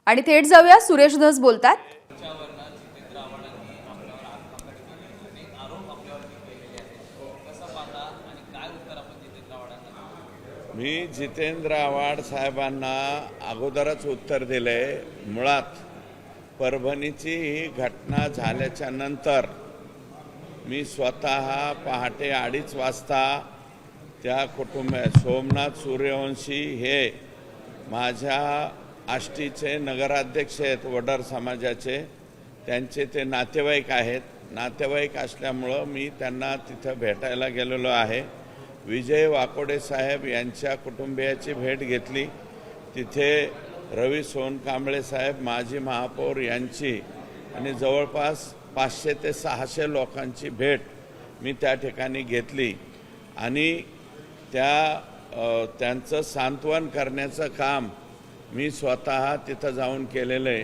आणि थेट जाऊया, सुरेश धस बोलतात। मी जितेंद्र आव्हाड साहेबांना अगोदरच उत्तर दिले। मुळात परभणीची ही घटना झाल्याच्या नंतर मी स्वतः पहाटे 2:30 वाजता त्या सोमनाथ सूर्यवंशी हे माझ्या आष्टीचे नगराध्यक्ष आहेत, वडर समाजाचे, त्यांचे ते नातेवाईक आहेत। नातेवाईक असल्यामुळं मी त्यांना तिथं भेटायला गेलेलो आहे। विजय वाकोडे साहेब यांच्या कुटुंबियाची भेट घेतली। तिथे रवी सोनकांबळे साहेब, माजी महापौर यांची आणि जवळपास 500 ते 600 लोकांची भेट मी त्या ठिकाणी घेतली आणि त्यांचं सांत्वन करण्याचं काम मी स्वतः तिथं जाऊन केलेलं आहे।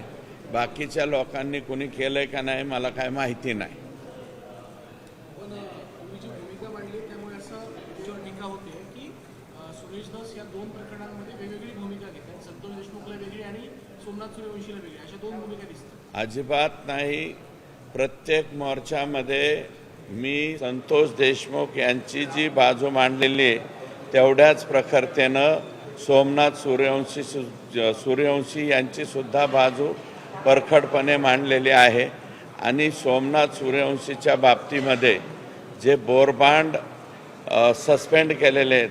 बाकीच्या लोकांनी कोणी केलंय का नाही मला काय माहिती नाही। सुरेश धस या दोन प्रकरणांमध्ये वेगवेगळी भूमिका घेतात, संतोष देशमुखला वेगळी आणि सोमनाथ सूर्यवंशीला वेगळी, अशा दोन भूमिका दिसतात। अजिबात नाही। प्रत्येक मोर्चामध्ये मी संतोष देशमुख यांची जी बाजू मांडलेली आहे तेवढ्याच प्रखरतेनं सोमनाथ सूर्यवंशी यांची सुद्धा बाजू परखडपणे मांडलेली आहे। आणि सोमनाथ सूर्यवंशीच्या बाबतीमध्ये जे बोरबांड सस्पेंड केलेले आहेत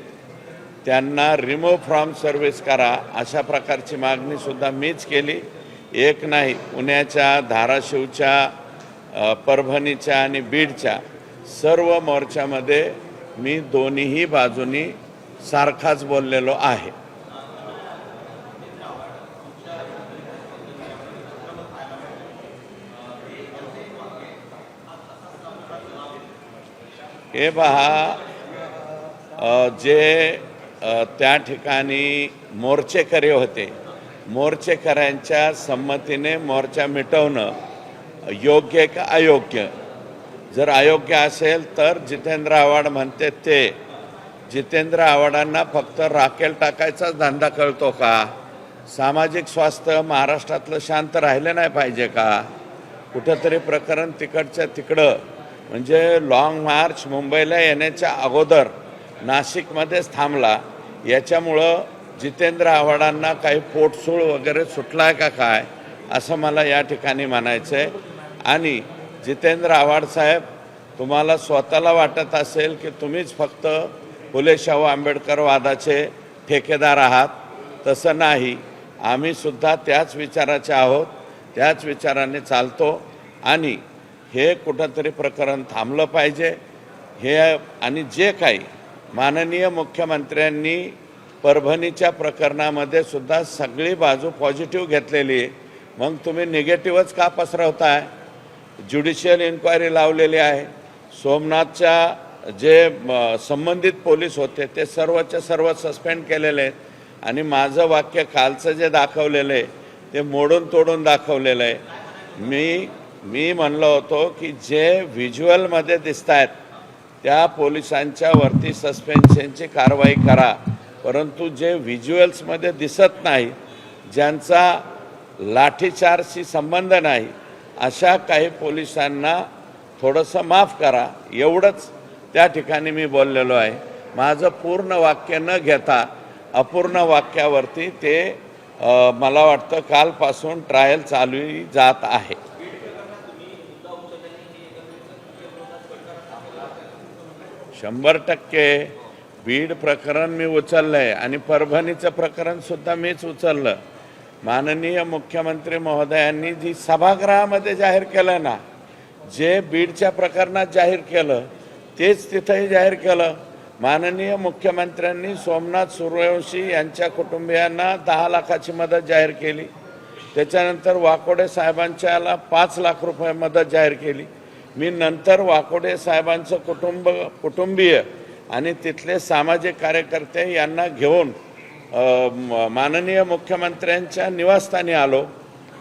त्यांना रिमूव्ह फ्रॉम सर्व्हिस करा, अशा प्रकारची मागणी सुद्धा मीच केली। एक नाही, पुण्याच्या, धाराशिवच्या, परभणीच्या आणि बीडच्या सर्व मोर्चामध्ये मी दोन्हीही बाजूनी सारखाच बोललेलो आहे। हे पहा, जे त्या ठिकाणी मोर्चेकरी होते, मोर्चेकऱ्यांच्या संमतीने मोर्चा मिटवणं योग्य का अयोग्य? जर अयोग्य असेल तर जितेंद्र आव्हाड म्हणते ते जितेंद्र आव्हाडांना फक्त राखेल टाकायचाच धंदा कळतो का? सामाजिक स्वास्थ्य महाराष्ट्रातलं शांत राहिलं नाही पाहिजे का? कुठंतरी प्रकरण तिकडच्या तिकडं, म्हणजे लॉंग मार्च मुंबईला येण्याच्या अगोदर नाशिकमध्येच थांबला। याच्यामुळं जितेंद्र आव्हाडांना काही पोटसूळ वगैरे सुटला आहे का काय, असं मला या ठिकाणी म्हणायचं आहे। आणि जितेंद्र आव्हाड साहेब, तुम्हाला स्वतःला वाटत असेल की तुम्हीच फक्त फुले शाहू आंबेडकर वादाचे ठेकेदार आहात, तसं नाही। आम्ही सुद्धा त्याच विचाराचे आहोत, त्याच विचाराने चालतो आणि हे कुठंतरी प्रकरण थांबलं पाहिजे। हे आणि जे काही माननीय मुख्यमंत्र्यांनी परभणीच्या प्रकरणामध्ये सुद्धा सगळी बाजू पॉझिटिव्ह घेतलेली आहे, मग तुम्ही निगेटिव्हच का पसरवताय? ज्युडिशियल इन्क्वायरी लावलेली आहे। सोमनाथच्या जे संबंधित पोलीस होते ते सर्वच्या सर्व सस्पेंड केलेले आहेत आणि माझं वाक्य कालचं जे दाखवलेलं आहे ते मोडून तोडून दाखवलेलं आहे। मी म्हणलो होतो की जे व्हिज्युअलमध्ये दिसत आहेत त्या पोलिसांच्या वरती सस्पेन्शनची कारवाई करा, परंतु जे व्हिज्युअल्समध्ये दिसत नाही, ज्यांचा लाठीचार्जशी संबंध नाही, अशा काही पोलिसांना थोडंसं माफ करा, एवढंच त्या ठिकाणी मी बोललेलो आहे। माझं पूर्ण वाक्य न घेता अपूर्ण वाक्यावरती ते मला वाटतं कालपासून ट्रायल चालू जात आहे। शंभर टक्के बीड प्रकरण मी उचललं आहे आणि परभणीचं प्रकरण सुद्धा मीच उचललं। माननीय मुख्यमंत्री महोदयांनी जी सभागृहामध्ये जाहीर केलं ना, जे बीडच्या प्रकरणात जाहीर केलं तेच तिथंही जाहीर केलं। माननीय मुख्यमंत्र्यांनी सोमनाथ सूर्यवंशी यांच्या कुटुंबियांना 10 लाखाची मदत जाहीर केली, त्याच्यानंतर वाकोडे साहेबांच्याला 5 लाख रुपये मदत जाहीर केली। मी नंतर वाकोडे साहेबांचं कुटुंबीय आणि तिथले सामाजिक कार्यकर्ते यांना घेऊन माननीय मुख्यमंत्र्यांच्या निवासस्थानी आलो।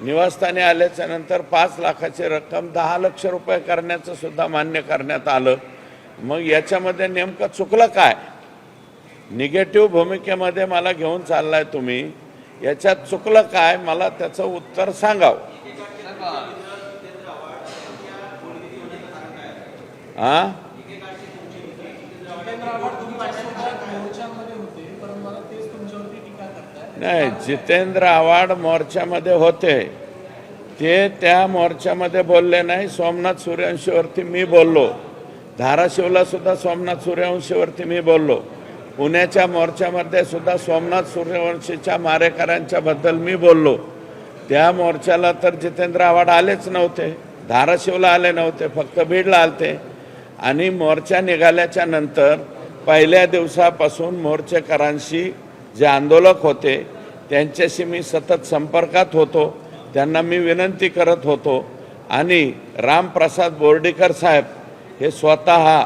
निवासस्थानी आल्याच्या नंतर 5 लाखाची रक्कम 10 लाख रुपये करण्याचं सुद्धा मान्य करण्यात आलं। मग याच्यामध्ये नेमकं चुकलं काय? निगेटिव्ह भूमिकेमध्ये मला घेऊन चाललाय तुम्ही। याच्यात चुकलं काय, मला त्याचं उत्तर सांगावं. हा, जितेंद्र आव्हाड तुमच्यासोबत मोर्चामध्ये होते, परंतु मला तेच तुमच्यावरती टीका करतात. नाही, जितेंद्र आव्हाड मोर्चामध्ये होते, ते त्या मोर्चामध्ये बोलले नाही. सोमनाथ सूर्यवंशीवरती मी बोललो, धाराशिवला सुद्धा सोमनाथ सूर्यवंशीवरती मी बोललो, पुण्याच्या मोर्चामध्ये सुद्धा सोमनाथ सूर्यवंशीच्या मारेकऱ्यांच्या बद्दल मी बोललो. त्या मोर्चाला तर जितेंद्र आव्हाड आलेच नव्हते, धाराशिवला आले नव्हते, फक्त बीडला आलते. आणि मोर्चा निघाल्याच्या नंतर पहिल्या दिवसापासून मोर्चेकरांशी जे आंदोलक होते त्यांच्याशी मी सतत संपर्कात होतो, त्यांना मी विनंती करत होतो. आणि रामप्रसाद बोर्डीकर साहेब हे स्वतः,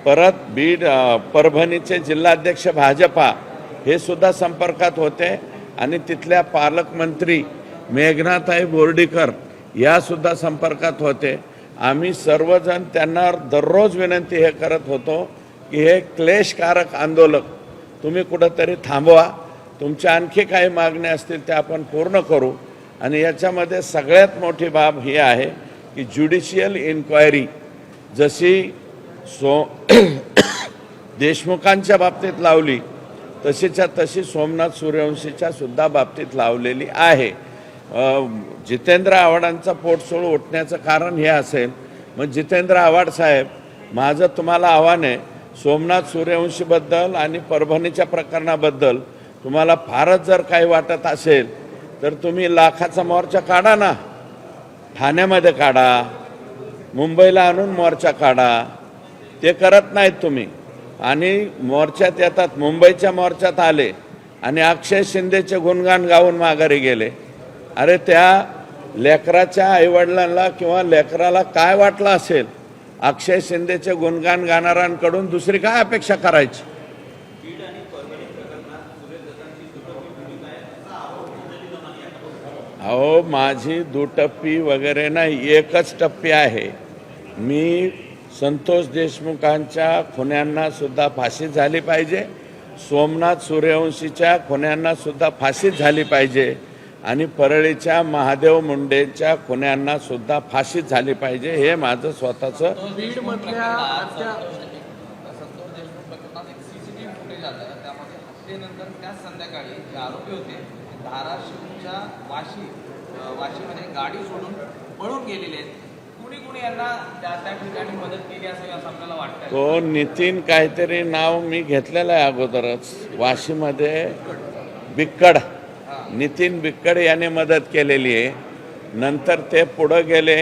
परत बीड परभणीचे जिल्हाध्यक्ष भाजपा हे सुद्धा संपर्कात होते. आणि तिथल्या पालकमंत्री मेघनाताई बोर्डीकर यासुद्धा संपर्कात होते. आम्ही सर्वजण त्यांना दररोज विनंती हे करत होतो की हे क्लेशकारक आंदोलक तुम्ही कुठंतरी थांबवा, तुमच्या आणखी काही मागण्या असतील त्या आपण पूर्ण करू. आणि याच्यामध्ये सगळ्यात मोठी बाब ही आहे की ज्युडिशियल इन्क्वायरी जशी देशमुखांच्या बाबतीत लावली तशीच्या तशी सोमनाथ सूर्यवंशीच्या सुद्धा बाबतीत लावलेली आहे. जितेंद्र आव्हाडांचा पोटसोळ उठण्याचं कारण हे असेल. मग जितेंद्र आव्हाड साहेब, माझं तुम्हाला आव्हान आहे, सोमनाथ सूर्यवंशीबद्दल आणि परभणीच्या प्रकरणाबद्दल तुम्हाला फारच जर काही वाटत असेल तर तुम्ही लाखाचा मोर्चा काढा ना, ठाण्यामध्ये काढा, मुंबईला आणून मोर्चा काढा. ते करत नाहीत तुम्ही. आणि मोर्चात येतात, मुंबईच्या मोर्चात आले आणि अक्षय शिंदेचे गुणगान गाऊन माघारी गेले. अरे त्या लेकराच्या आईवडिलांना किंवा लेकराला काय वाटलं असेल, अक्षय शिंदेचे गुणगान गाणाऱ्यांकडून दुसरी काय अपेक्षा करायची. अहो, माझी दुटप्पी वगैरे नाही, एकच टप्पी आहे. मी संतोष देशमुखांच्या खुन्यांना सुद्धा फाशी झाली पाहिजे, सोमनाथ सूर्यवंशीच्या खुन्यांना सुद्धा फाशी झाली पाहिजे आणि परळीच्या महादेव मुंडेच्या खुन्यांना सुद्धा फाशी झाली पाहिजे. हे माझं स्वतःचं. बीडमधल्या संतोष देशमुख प्रकरणात एक सीसीटीव्ही फुटेज आलं, त्यामध्ये हत्येनंतर त्याच संध्याकाळी जे आरोपी होते धाराशिवच्या वाशीमध्ये गाडी सोडून पळून गेलेले आहेत. कुणी कुणी यांना त्या ठिकाणी मदत केली असेल असं आपल्याला वाटतं. तो नितीन काहीतरी नाव मी घेतलेलं आहे अगोदरच, वाशीमध्ये बिक्कड, नितीन बिक्कड याने मदत केलेली आहे. नंतर ते पुढं गेले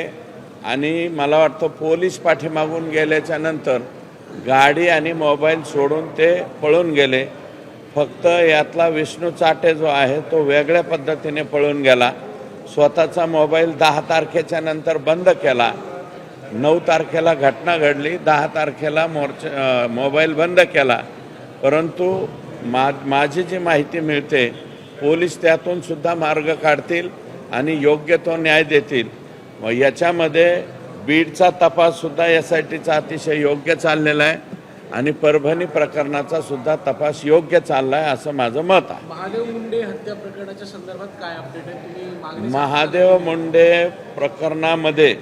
आणि मला वाटतं पोलीस पाठीमागून गेल्याच्या नंतर गाडी आणि मोबाईल सोडून ते पळून गेले. फक्त यातला विष्णू चाटे जो आहे तो वेगळ्या पद्धतीने पळून गेला. स्वतःचा मोबाईल 10 तारखेच्या नंतर बंद केला. 9 तारखेला घटना घडली, 10 तारखेला मोबाईल बंद केला. परंतु माझी जी माहिती मिळते, पोलीस त्यातून सुद्धा मार्ग काढतील आणि योग्य तो न्याय देतील. याच्यामध्ये बीडचा तपाससुद्धा SITचा अतिशय योग्य चाललेला आहे आणि परभणी प्रकरणाचा सुद्धा तपास योग्य चालला आहे असं माझं मत आहे. महादेव मुंडे हत्या प्रकरणाच्या संदर्भात काय अपडेट आहे? तुम्ही मागणी महादेव मुंडे प्रकरणामध्ये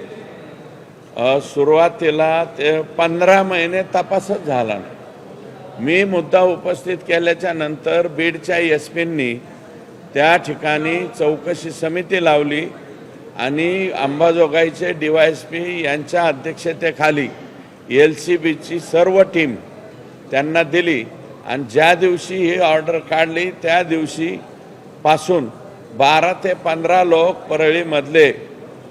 सुरुवातीला ते 15 महिने तपासच झाला नाही. मी मुद्दा उपस्थित केल्याच्या नंतर बीडच्या SPंनी त्या ठिकाणी चौकशी समिती लावली आणि अंबाजोगाईचे DYSP यांच्या अध्यक्षतेखाली LCBची सर्व टीम त्यांना दिली आणि ज्या दिवशी ही ऑर्डर काढली त्या दिवशीपासून 12 ते 15 लोक परळीमधले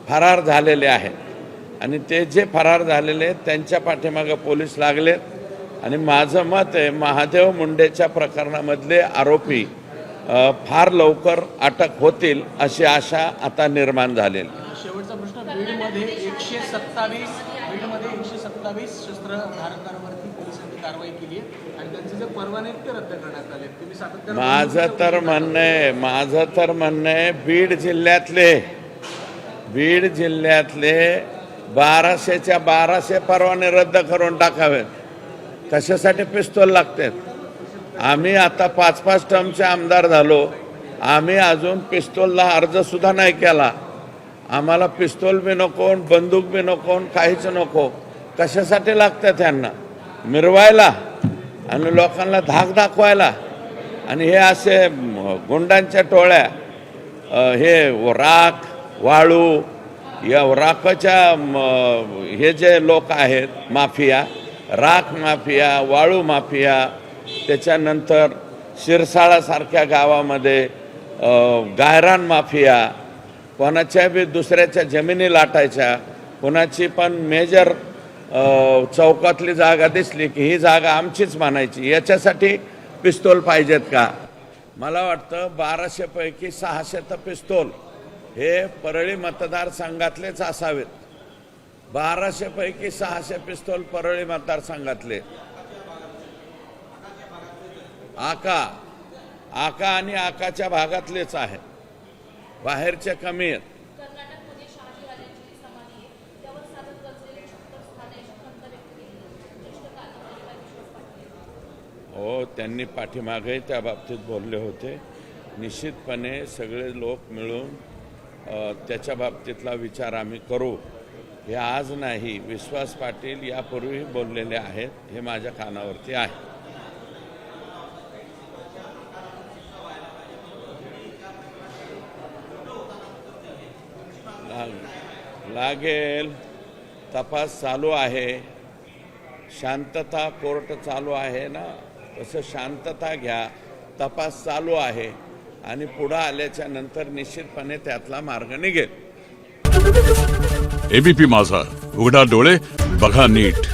फरार झालेले आहेत आणि ते जे फरार झालेले आहेत त्यांच्या पाठीमागे पोलीस लागलेत. आणि माझं मत आहे महादेव मुंडेच्या प्रकरणामधले आरोपी फार लवकर अटक होतील अशी आशा आता निर्माण झालेली. शेवटचा प्रश्न, बीडमध्ये 127 शस्त्र धारकांवरती पोलिसांनी कारवाई केली आहे आणि त्यांचे जे परवाने आहेत ते रद्द करण्यात आले. तुम्ही सातत्याने माझं तर म्हणणं आहे बीड जिल्ह्यातले 1200च्या 1200 परवाने रद्द करून टाकावेत. कशासाठी पिस्तूल लागतात? आम्ही आता 5-5 टर्मचे आमदार झालो आम्ही अजून पिस्तूलला अर्जसुद्धा नाही केला. आम्हाला पिस्तूल बी नको, बंदूक बी नको, काहीच नको. कशासाठी लागतं त्यांना? मिरवायला आणि लोकांना धाक दाखवायला. आणि हे असे गुंडांच्या टोळ्या, हे राख वाळू या राखाच्या हे जे लोक आहेत, माफिया, राख माफिया, वाळू माफिया, त्याच्यानंतर शिरसाळासारख्या गावामध्ये गायरान माफिया, कोणाच्या बी दुसऱ्याच्या जमिनी लाटायच्या. कोणाची पण मेजर चौकातली जागा दिसली की ही जागा आमचीच मानायची. याच्यासाठी पिस्तूल पाहिजेत का? मला वाटतं 1200 पैकी 600 तर पिस्तूल हे परळी मतदारसंघातलेच असावेत. 1200 पैकी 600 पिस्तूल परळी मतदारसंघातले. आका आणि आकाच्या भागातलेच आहेत, बाहेरचे कमी आहेत. हो, त्यांनी पाठीमागे त्या बाबतीत बोलले होते. निश्चितपणे सगळे लोक मिळून त्याच्या बाबतीतला विचार आम्ही करू. हे आज नाही, विश्वास पाटील यापूर्वी बोललेले आहेत, हे माझ्या कानावरती आहे. लागेल, तपास चालू आहे, शांतता, कोर्ट चालू आहे ना, तसं शांतता घ्या. तपास चालू आहे आणि पुढं आल्याच्या नंतर निश्चितपणे त्यातला मार्ग निघेल. एबीपी माझा, उघडा डोळे बघा नीट.